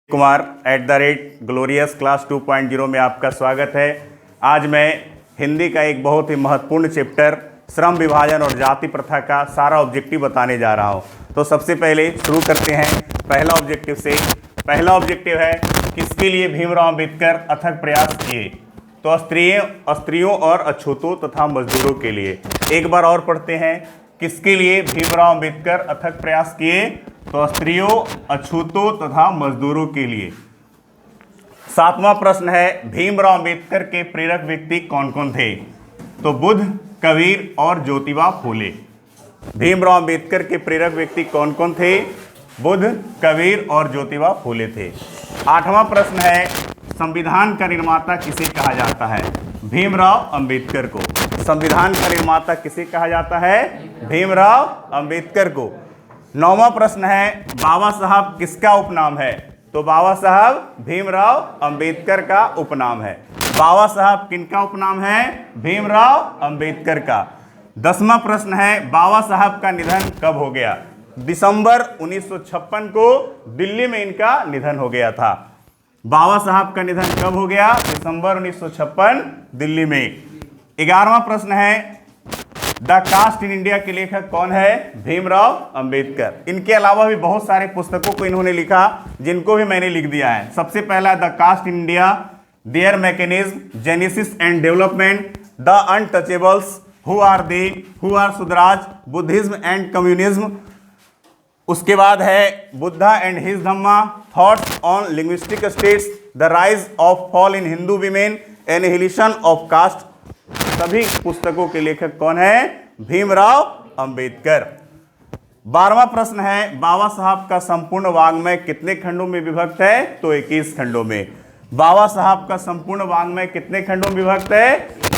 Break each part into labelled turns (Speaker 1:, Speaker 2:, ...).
Speaker 1: Kumar @glorious class 2.0 में आपका स्वागत है। आज मैं हिंदी का एक बहुत ही महत्वपूर्ण चैप्टर श्रम विभाजन और जाति प्रथा का सारा ऑब्जेक्टिव बताने जा रहा हूं। तो सबसे पहले शुरू करते हैं पहला ऑब्जेक्टिव से। पहला ऑब्जेक्टिव है किसके लिए भीमराव अंबेडकर अथक प्रयास किए। तो स्त्रियों और अछूतों तथा मजदूरों के लिए। एक बार और पढ़ते हैं, किसके लिए भीमराव अंबेडकर अथक प्रयास किए। तो स्त्रियों, अछूतों तथा मजदूरों के लिए। सातवां प्रश्न है भीमराव अंबेडकर के प्रेरक व्यक्ति कौन कौन थे। तो बुद्ध, कबीर और ज्योतिबा फूले। भीमराव अंबेडकर के प्रेरक व्यक्ति कौन कौन थे। बुद्ध, कबीर और ज्योतिबा फूले थे। आठवां प्रश्न है संविधान का निर्माता किसे कहा जाता है। भीमराव अंबेडकर को। संविधान का निर्माता किसे कहा जाता है। भीमराव अंबेडकर को। नौवां प्रश्न है बाबा साहब किसका उपनाम है। तो बाबा साहब भीमराव अंबेडकर का उपनाम है। बाबा साहब किनका उपनाम है। भीमराव अंबेडकर का। 10वां प्रश्न है बाबा साहब का निधन कब हो गया। दिसंबर 1956 को दिल्ली में इनका निधन हो गया था। बाबा साहब का निधन कब हो गया। दिसंबर 1956 दिल्ली में। 11वां प्रश्न है द कास्ट इन इंडिया के लेखक कौन है। भीमराव अंबेडकर। इनके अलावा भी बहुत सारे पुस्तकों को इन्होंने लिखा, जिनको भी मैंने लिख दिया है। सबसे पहला the caste in India, their mechanism, genesis and development, the untouchables, who are they, who are Shudras, Buddhism and communism. उसके बाद है Buddha and his Dhamma, thoughts on linguistic states, the rise of fall in Hindu women, annihilation of caste. सभी पुस्तकों के लेखक कौन है। भीमराव अंबेडकर। 12वां प्रश्न है बाबा साहब का संपूर्ण वाङ्मय कितने खंडों में विभक्त है। तो 21 खंडों में। बाबा साहब का संपूर्ण वाङ्मय कितने खंडों में विभक्त है।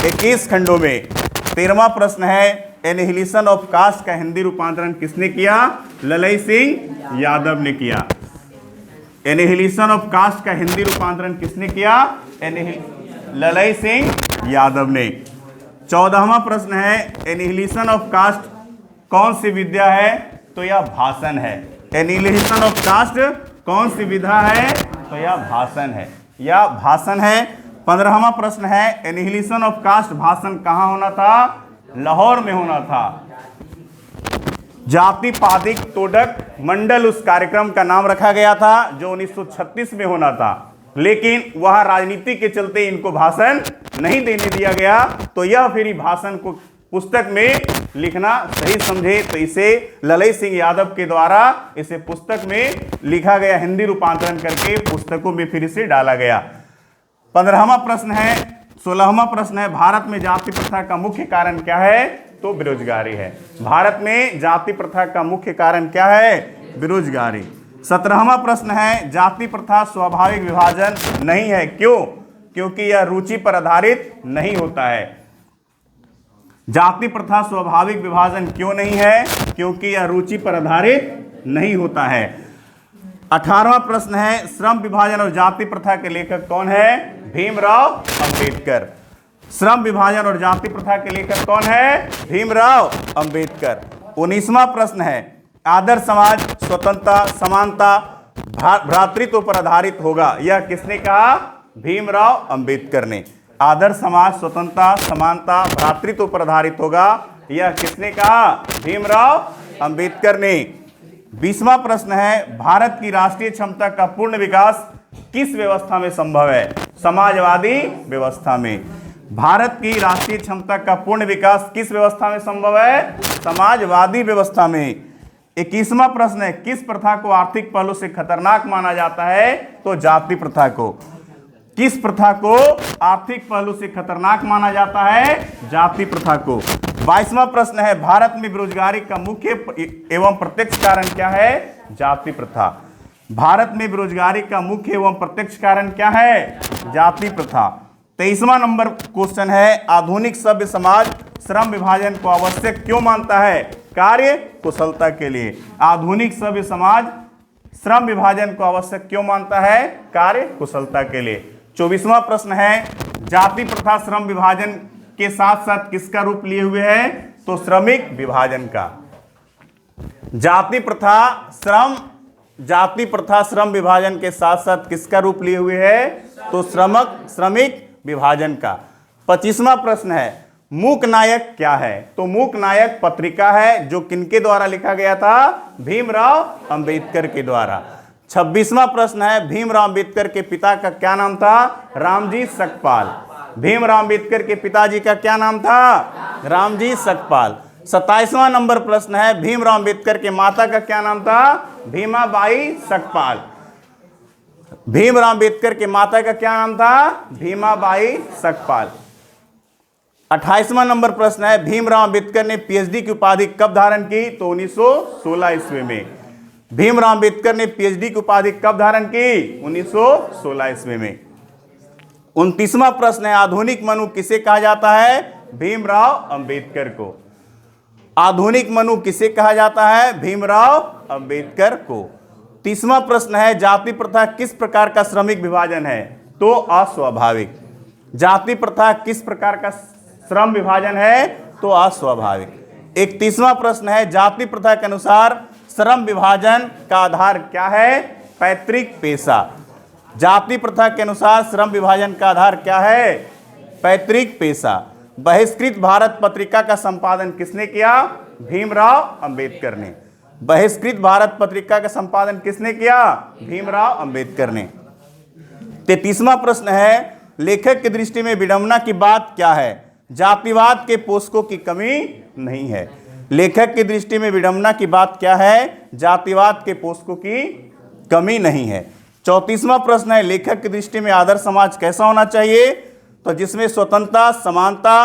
Speaker 1: 21 खंडों में। 13वां प्रश्न है एनिहिलेशन ऑफ कास्ट का हिंदी रूपांतरण किसने किया। ललई सिंह यादव ने किया। एनिहिलेशन ऑफ कास्ट का हिंदी रूपांतरण किसने किया। ललई सिंह यादव ने। 14वां प्रश्न है एनिहिलेशन ऑफ कास्ट कौन सी विद्या है। तो यह भाषण है। एनिहिलेशन ऑफ कास्ट कौन सी विधा है। तो यह भाषण है। यह भाषण है। 15वां प्रश्न है एनिहिलेशन ऑफ कास्ट भाषण कहाँ होना था। लाहौर में होना था। जाति पादिक तोड़क मंडल उस कार्यक्रम का नाम रखा गया था जो 1936 में होना था, लेकिन वह राजनीति के चलते इनको भाषण नहीं देने दिया गया। तो यह फिर भाषण को पुस्तक में लिखना सही समझे तो इसे ललई सिंह यादव के द्वारा इसे पुस्तक में लिखा गया, हिंदी रूपांतरण करके पुस्तकों में फिर इसे डाला गया। 15वां प्रश्न है 16वां प्रश्न है भारत में जाति प्रथा का मुख्य कारण क्या है। तो बेरोजगारी है। भारत में जाति प्रथा का मुख्य कारण क्या है। बेरोजगारी। 17वां प्रश्न है जाति प्रथा स्वाभाविक विभाजन नहीं है, क्यों। क्योंकि यह रुचि पर आधारित नहीं होता है। जाति प्रथा स्वाभाविक विभाजन क्यों नहीं है। क्योंकि यह रुचि पर आधारित नहीं होता है। 18वां प्रश्न है श्रम विभाजन और जाति प्रथा के लेखक कौन है। भीमराव अंबेडकर। श्रम विभाजन और जाति प्रथा के लेखक कौन है। भीमराव अंबेडकर। 19वां प्रश्न है आदर्श समाज स्वतंत्रता, समानता, भ्रातृत्व पर आधारित होगा, यह किसने कहा। भीमराव अंबेडकर ने। आदर्श समाज स्वतंत्रता, समानता, भ्रातृत्व पर आधारित होगा, यह किसने कहा। भीमराव अंबेडकर ने। 20वां प्रश्न है भारत की राष्ट्रीय क्षमता का पूर्ण विकास किस व्यवस्था में संभव है। समाजवादी व्यवस्था में। भारत की राष्ट्रीय क्षमता का पूर्ण विकास किस व्यवस्था में संभव है। समाजवादी व्यवस्था में। 21वां प्रश्न है किस प्रथा को आर्थिक पहलू से खतरनाक माना जाता है। तो जाति प्रथा को। किस प्रथा को आर्थिक पहलू से खतरनाक माना जाता है। जाति प्रथा को। 22वां प्रश्न है भारत में बेरोजगारी का मुख्य एवं प्रत्यक्ष कारण क्या है। जाति प्रथा। भारत में बेरोजगारी का मुख्य एवं प्रत्यक्ष कारण क्या है। जाति प्रथा। 23वां नंबर क्वेश्चन है आधुनिक सभ्य समाज श्रम विभाजन को आवश्यक क्यों मानता है। कार्य कुशलता के लिए। आधुनिक सभ्य समाज श्रम विभाजन को आवश्यक क्यों मानता है। कार्य कुशलता के लिए। 24वां प्रश्न है जाति प्रथा श्रम विभाजन के साथ साथ किसका रूप लिए हुए है। तो श्रमिक विभाजन का। जाति प्रथा श्रम जाति प्रथा श्रम विभाजन के साथ साथ किसका रूप लिए हुए है? तो श्रमिक विभाजन का। 25वां प्रश्न है मूक नायक क्या है? तो मूक नायक पत्रिका है जो किनके द्वारा लिखा गया था? भीमराव अंबेडकर के द्वारा। 26वां प्रश्न है भीमराव अंबेडकर के पिता का क्या नाम था? रामजी सकपाल। भीमराव अंबेडकर के पिताजी का क्या नाम था? रामजी सकपाल। 27वां नंबर प्रश्न है भीमराव अंबेडकर के माता का क्या नाम था? भीमाबाई सकपाल। भीमराव अंबेडकर के माता का क्या नाम था? भीमाबाई सकपाल। 28वां नंबर प्रश्न है भीमराव अंबेडकर ने पीएचडी की उपाधि कब धारण की? तो 1916 ईस्वी में। भीमराव अंबेडकर ने पीएचडी की उपाधि कब धारण की? 1916 ईस्वी में। 29वां प्रश्न है आधुनिक मनु किसे कहा जाता है? भीमराव अंबेडकर को। आधुनिक मनु किसे कहा जाता है? भीमराव अंबेडकर को। 30वां प्रश्न है जाति प्रथा किस प्रकार का श्रमिक विभाजन है? तो अस्वाभाविक। जाति प्रथा किस प्रकार का श्रम विभाजन है? तो अस्वाभाविक। 31वां प्रश्न है जाति प्रथा के अनुसार श्रम विभाजन का आधार क्या है? पैतृक पेशा। जाति प्रथा के अनुसार श्रम विभाजन का आधार क्या है? पैतृक पेशा। बहिष्कृत भारत पत्रिका का संपादन किसने किया? भीमराव अंबेडकर ने। बहिष्कृत भारत पत्रिका का संपादन किसने किया? भीमराव अंबेडकर ने। 33वां प्रश्न है लेखक की दृष्टि में विडंबना की बात क्या है? जातिवाद के पोषकों की कमी नहीं है। लेखक की दृष्टि में विडंबना की बात क्या है? जातिवाद के पोषकों की कमी नहीं है। 34वां प्रश्न है लेखक की दृष्टि में आदर्श समाज कैसा होना चाहिए? तो जिसमें स्वतंत्रता, समानता,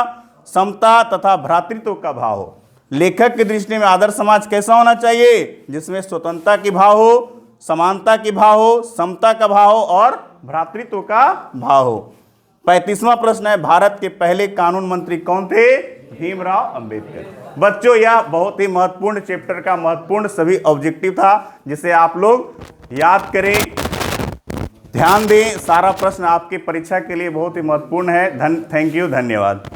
Speaker 1: समता तथा भ्रातृत्व का भाव हो। लेखक की दृष्टि में आदर्श समाज कैसा होना चाहिए? जिसमें स्वतंत्रता की भाव हो, समानता की भाव हो, समता का भाव हो और भ्रातृत्व का भाव हो। 35वां प्रश्न है भारत के पहले कानून मंत्री कौन थे? भीमराव अंबेडकर। बच्चों यह बहुत ही महत्वपूर्ण चैप्टर का महत्वपूर्ण सभी ऑब्जेक्टिव था जिसे आप लोग याद करें, ध्यान दें। सारा प्रश्न आपकी परीक्षा के लिए बहुत ही महत्वपूर्ण है। थैंक यू, धन्यवाद।